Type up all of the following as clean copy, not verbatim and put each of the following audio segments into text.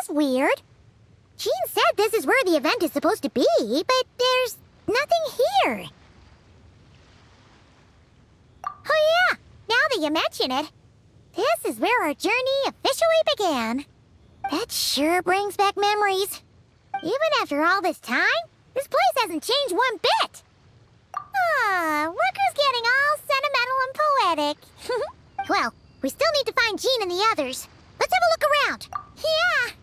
Weird. Jean said this is where the event is supposed to be, but there's nothing here. Oh yeah, now that you mention it, this is where our journey officially began. That sure brings back memories. Even after all this time, this place hasn't changed one bit. Ah, look who's getting all sentimental and poetic. Well, we still need to find Jean and the others. Let's have a look around. Yeah.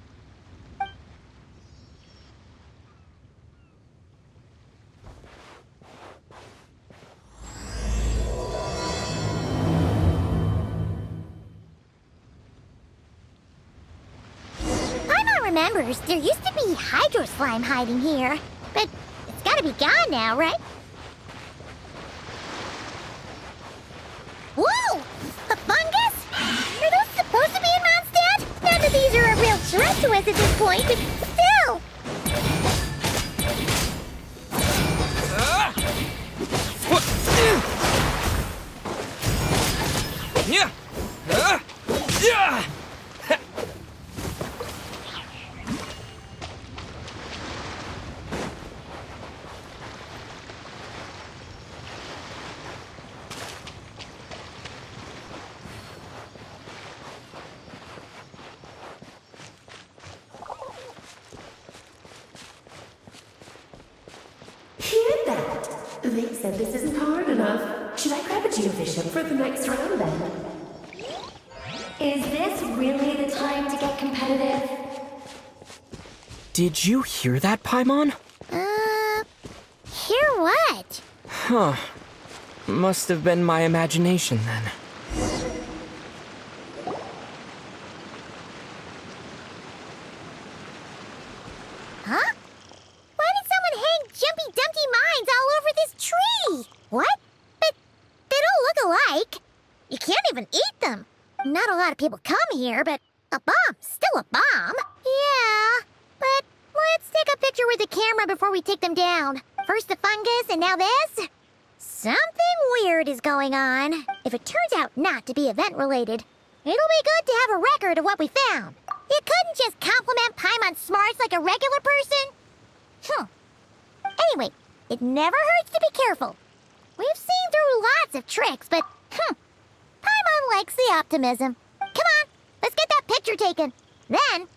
Remembers, there used to be hydro slime hiding here, but it's gotta be gone now, right? Whoa! A fungus? Are those supposed to be in Mondstadt? None of these are a real threat to us at this point, but still! They said this isn't hard enough. Should I grab a geobishop for the next round then? Is this really the time to get competitive? Did you hear that, Paimon? Hear what? Huh. Must have been my imagination then. Huh? Why did someone hang Jumpy Dumpty Mines all over this tree? What? But they don't look alike. You can't even eat them. Not a lot of people come here, but a bomb's still a bomb. Yeah, but let's take a picture with the camera before we take them down. First the fungus, and now this? Something weird is going on. If it turns out not to be event-related, it'll be good to have a record of what we found. You couldn't just compliment Paimon's smarts like a regular person. Anyway, it never hurts to be careful. We've seen through lots of tricks, but, Paimon likes the optimism. Come on, let's get that picture taken. Then...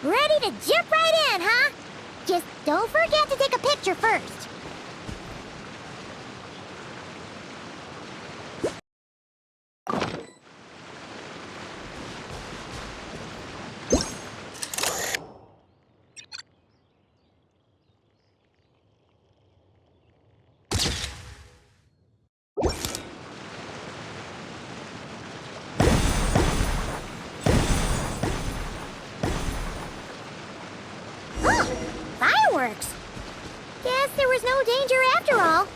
Ready to jump right in, huh? Just don't forget to take a picture first. Fireworks! Guess there was no danger after all.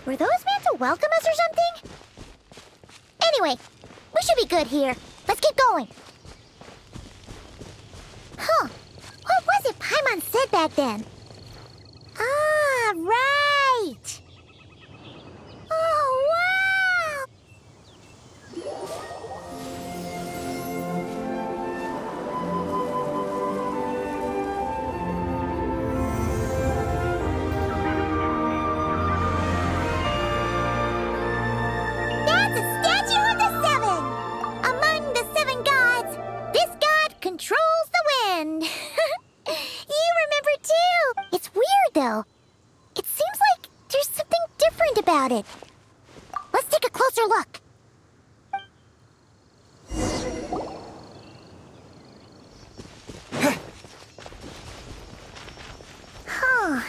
Were those meant to welcome us or something? Anyway, we should be good here. Let's keep going. Huh. What was it Paimon said back then? Ah, right! Oh, wow! That's a statue of the though. It seems like there's something different about it. Let's take a closer look. Huh.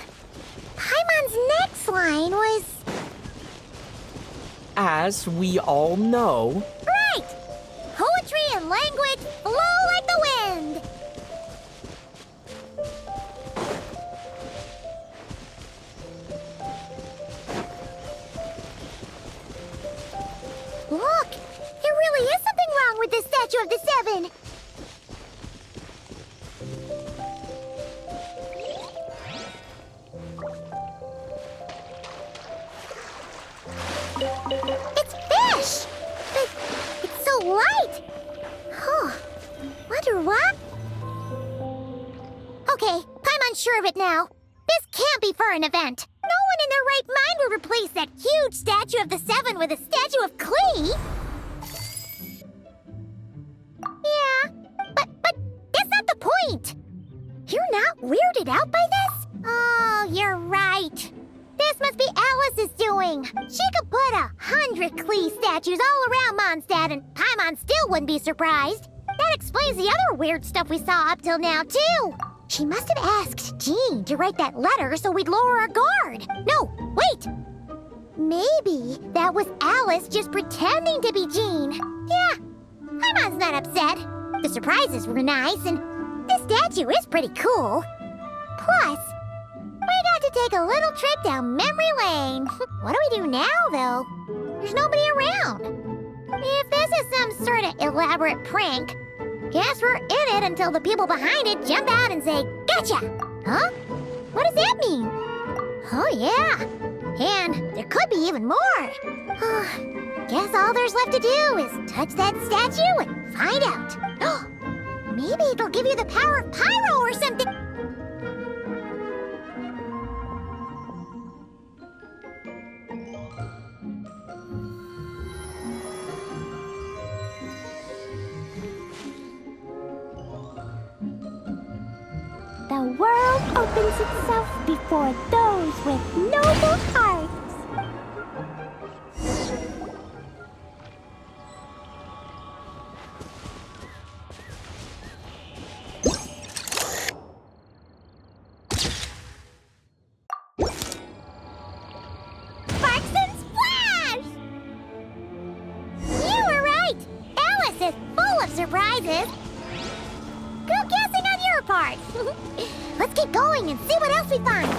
Paimon's next line was... As we all know, Right! Poetry and language flow like the wind! Look! There really is something wrong with this Statue of the Seven! It's fish! But it's so light! Huh. Wonder what? Okay, Paimon's sure of it now. This can't be for an event. No one in their right mind would replace that huge Statue of the Seven with a Statue of KLEE! Yeah, but that's not the point! You're not weirded out by this? Oh, you're right. This must be Alice's doing. She could put 100 KLEE statues all around Mondstadt and Paimon still wouldn't be surprised. That explains the other weird stuff we saw up till now, too. She must have asked Jean to write that letter so we'd lower our guard. No, wait! Maybe that was Alice just pretending to be Jean. Yeah, Paimon's not upset. The surprises were nice and this statue is pretty cool. Plus, we got to take a little trip down memory lane. What do we do now, though? There's nobody around. If this is some sort of elaborate prank, guess we're in it until the people behind it jump out and say, "Gotcha!" Huh? What does that mean? Oh, yeah. And there could be even more. Guess all there's left to do is touch that statue and find out. Maybe it'll give you the power of Pyro or something. The world opens itself before those with noble hearts. Sparks and splash! You were right! Alice is full of surprises. Good guessing on your part. Let's keep going and see what else we find.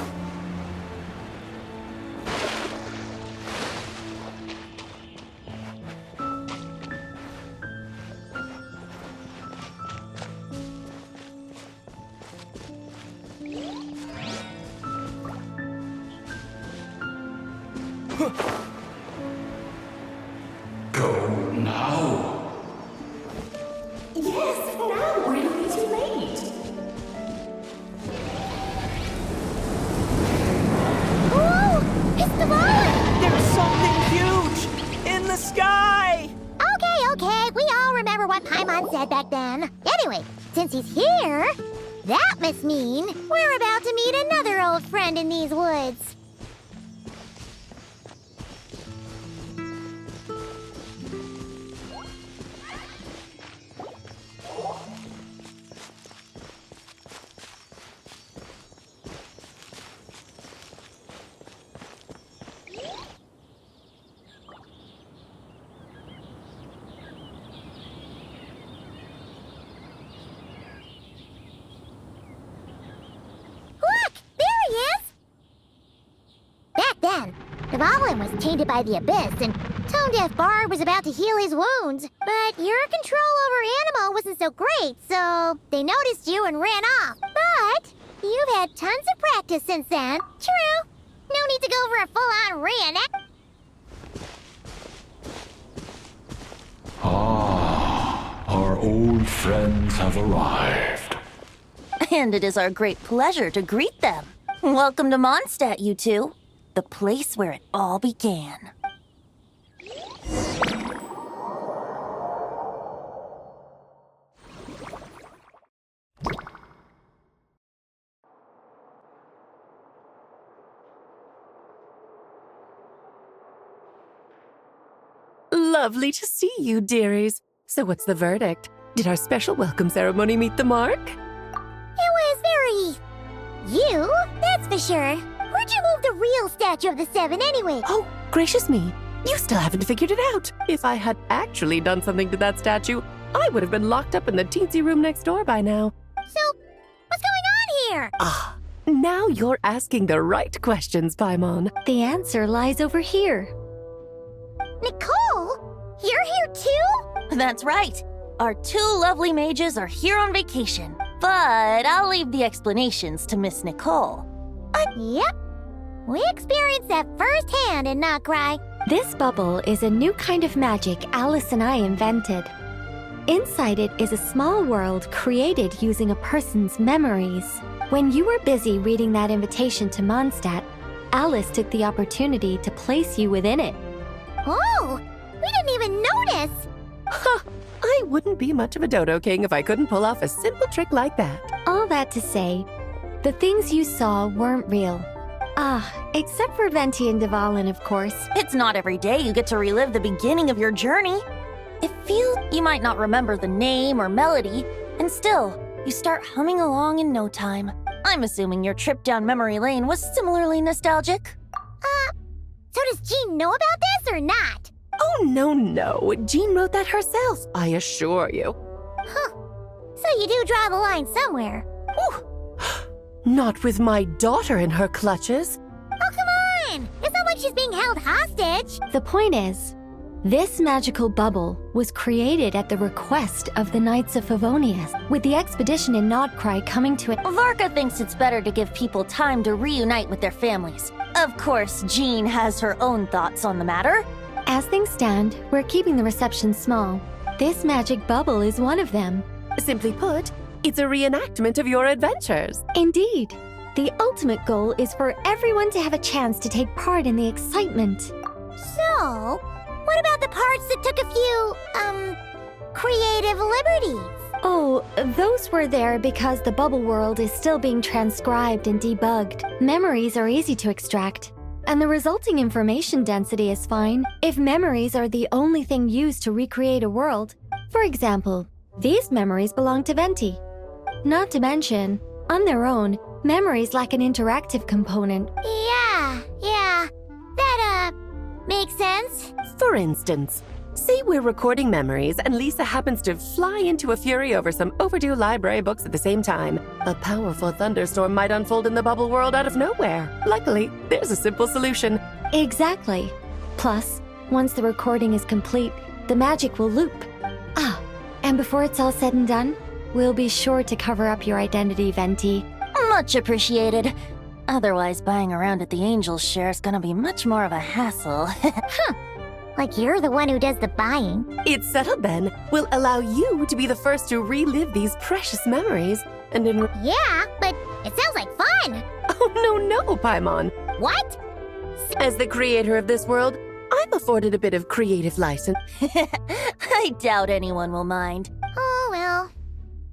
Go now. Yes, now we're it'll be too late. Ooh! It's the roller! there's something huge in the sky! Okay, we all remember what Paimon said back then. Anyway, since he's here, that must mean we're about to meet another old friend in these woods. Look! There he is! Back then, the Goblin was tainted by the Abyss, and Tone-Deaf Bard was about to heal his wounds. But your control over Anemo wasn't so great, so they noticed you and ran off. But you've had tons of practice since then. True. No need to go for a full-on reenact. Our old friends have arrived. And it is our great pleasure to greet them. Welcome to Mondstadt, you two. The place where it all began. Lovely to see you, dearies. So what's the verdict? Did our special welcome ceremony meet the mark? It was very... you, that's for sure. Where'd you move the real Statue of the Seven anyway? Oh, gracious me. You still haven't figured it out. If I had actually done something to that statue, I would have been locked up in the teensy room next door by now. So, what's going on here? Ah, now you're asking the right questions, Paimon. The answer lies over here. Nicole, you're here too? That's right. Our two lovely mages are here on vacation. But I'll leave the explanations to Miss Nicole. Yep. We experienced that firsthand in Knockcry. This bubble is a new kind of magic Alice and I invented. Inside it is a small world created using a person's memories. When you were busy reading that invitation to Mondstadt, Alice took the opportunity to place you within it. Oh, we didn't even notice. Ha! I wouldn't be much of a dodo king if I couldn't pull off a simple trick like that. All that to say, the things you saw weren't real. Except for Venti and Dvalin, of course. It's not every day you get to relive the beginning of your journey. It feels you might not remember the name or melody, and still, you start humming along in no time. I'm assuming your trip down memory lane was similarly nostalgic. So does Jean know about this or not? Oh, no. Jean wrote that herself, I assure you. Huh. So you do draw the line somewhere. Whew. Not with my daughter in her clutches. Oh, come on! It's not like she's being held hostage. The point is, this magical bubble was created at the request of the Knights of Favonius, with the expedition in Knockcry coming to it. Varka thinks it's better to give people time to reunite with their families. Of course, Jean has her own thoughts on the matter. As things stand, we're keeping the reception small. This magic bubble is one of them. Simply put, it's a reenactment of your adventures. Indeed. The ultimate goal is for everyone to have a chance to take part in the excitement. So, what about the parts that took a few, creative liberties? Oh, those were there because the bubble world is still being transcribed and debugged. Memories are easy to extract, and the resulting information density is fine if memories are the only thing used to recreate a world. For example, these memories belong to Venti. Not to mention, on their own, memories lack an interactive component. Yeah. That, makes sense. For instance, say we're recording memories and Lisa happens to fly into a fury over some overdue library books at the same time. A powerful thunderstorm might unfold in the bubble world out of nowhere. Luckily, there's a simple solution. Exactly. Plus, once the recording is complete, the magic will loop. And before it's all said and done, we'll be sure to cover up your identity, Venti. Much appreciated. Otherwise, buying around at the Angel's share is gonna be much more of a hassle. Like you're the one who does the buying. It's settled then. We'll allow you to be the first to relive these precious memories. And in... Yeah, but it sounds like fun. Oh, no, Paimon. What? As the creator of this world, I'm afforded a bit of creative license. I doubt anyone will mind. Oh, well.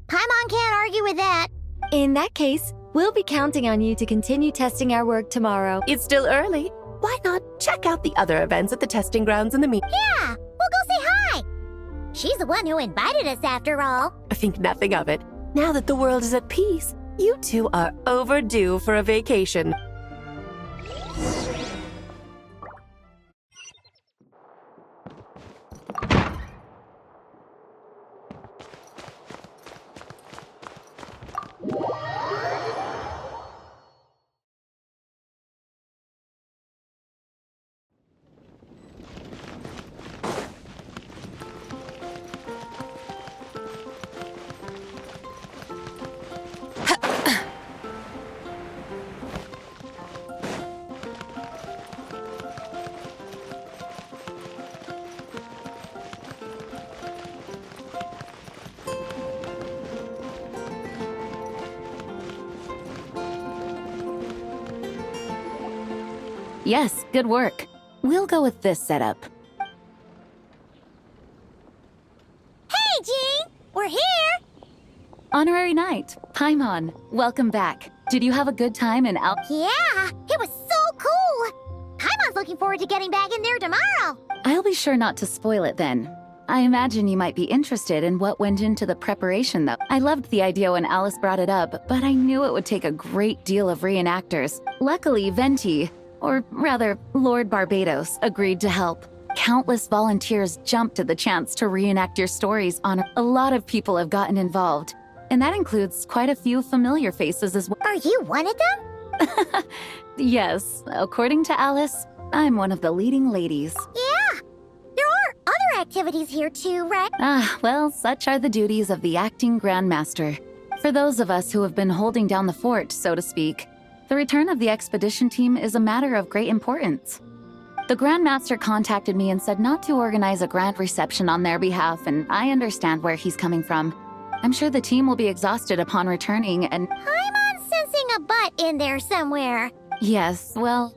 Paimon can't argue with that. In that case, we'll be counting on you to continue testing our work tomorrow. It's still early. Why not check out the other events at the testing grounds in the meantime? Yeah, we'll go say hi. She's the one who invited us after all. I think nothing of it. Now that the world is at peace, you two are overdue for a vacation. Yes, good work. We'll go with this setup. Hey, Jean! We're here! Honorary Knight, Paimon, welcome back. Did you have a good time in Yeah, it was so cool! Paimon's looking looking forward to getting back in there tomorrow. I'll be sure not to spoil it then. I imagine you might be interested in what went into the preparation, though. I loved the idea when Alice brought it up, but I knew it would take a great deal of reenactors. Luckily, Venti, or rather, Lord Barbados, agreed to help. Countless volunteers jumped at the chance to reenact your stories on a lot of people have gotten involved. And that includes quite a few familiar faces as well. Are you one of them? Yes, according to Alice, I'm one of the leading ladies. Yeah. There are other activities here too, right? Well, such are the duties of the acting Grandmaster. For those of us who have been holding down the fort, so to speak, the return of the expedition team is a matter of great importance. The Grandmaster contacted me and said not to organize a grand reception on their behalf, and I understand where he's coming from. I'm sure the team will be exhausted upon returning, and I'm sensing a butt in there somewhere. yes, well,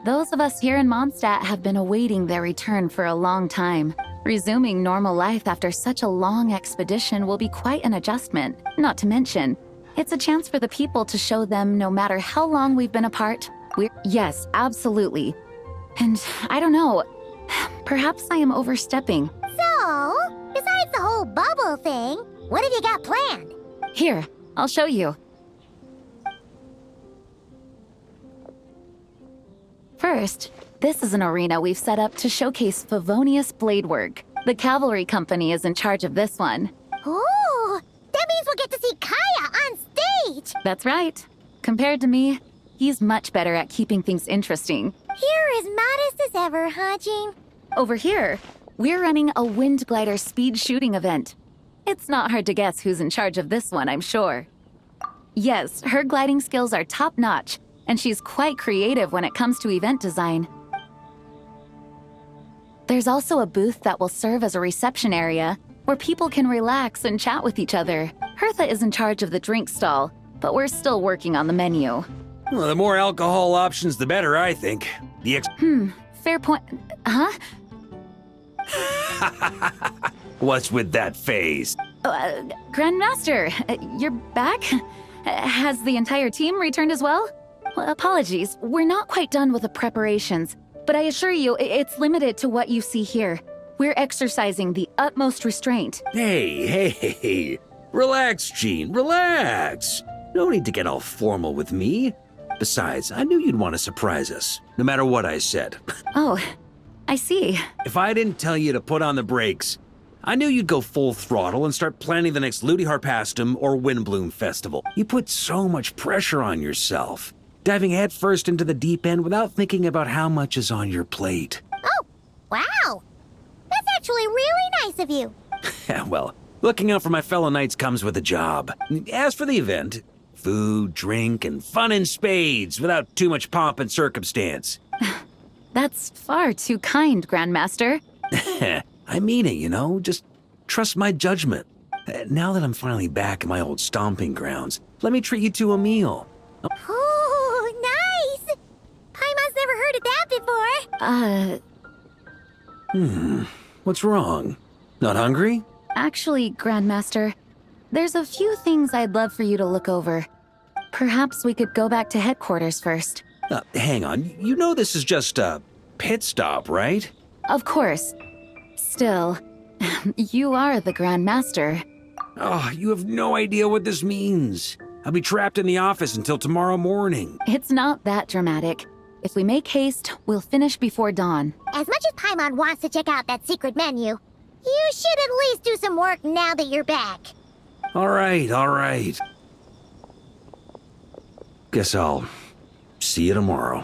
those of us here in Mondstadt have been awaiting their return for a long time. Resuming normal life after such a long expedition will be quite an adjustment. Not to mention, it's a chance for the people to show them no matter how long we've been apart. Yes, absolutely. And I don't know, perhaps I am overstepping. So, besides the whole bubble thing, what have you got planned? Here, I'll show you. First, this is an arena we've set up to showcase Favonius blade work. The cavalry company is in charge of this one. Ooh, that means we'll get to see Kaya on stage. That's right. Compared to me, he's much better at keeping things interesting. You're as modest as ever, huh, Jean? Over here, we're running a wind glider speed shooting event. It's not hard to guess who's in charge of this one, I'm sure. Yes, her gliding skills are top-notch, and she's quite creative when it comes to event design. There's also a booth that will serve as a reception area where people can relax and chat with each other. Hertha is in charge of the drink stall, but we're still working on the menu. Well, the more alcohol options, the better, I think. Fair point. Huh? What's with that face? Grandmaster, you're back? Has the entire team returned as well? Well, apologies, we're not quite done with the preparations, but I assure you, it's limited to what you see here. We're exercising the utmost restraint. Hey. Relax, Jean, relax. No need to get all formal with me. Besides, I knew you'd want to surprise us, no matter what I said. Oh, I see. If I didn't tell you to put on the brakes, I knew you'd go full throttle and start planning the next Ludi Harpastum or Windbloom Festival. You put so much pressure on yourself, diving headfirst into the deep end without thinking about how much is on your plate. Oh, wow. That's actually really nice of you. Well, looking out for my fellow knights comes with a job. As for the event, food, drink, and fun in spades without too much pomp and circumstance. That's far too kind, Grandmaster. I mean it, you know? Just trust my judgment. Now that I'm finally back in my old stomping grounds, let me treat you to a meal. Ooh, nice. Paimon's never heard of that before. What's wrong? Not hungry? Actually, Grandmaster, there's a few things I'd love for you to look over. Perhaps we could go back to headquarters first. Hang on, you know this is just a pit stop, right? Of course. Still, you are the Grandmaster. Oh, you have no idea what this means. I'll be trapped in the office until tomorrow morning. It's not that dramatic. If we make haste, we'll finish before dawn. As much as Paimon wants to check out that secret menu, you should at least do some work now that you're back. All right. Guess I'll see you tomorrow.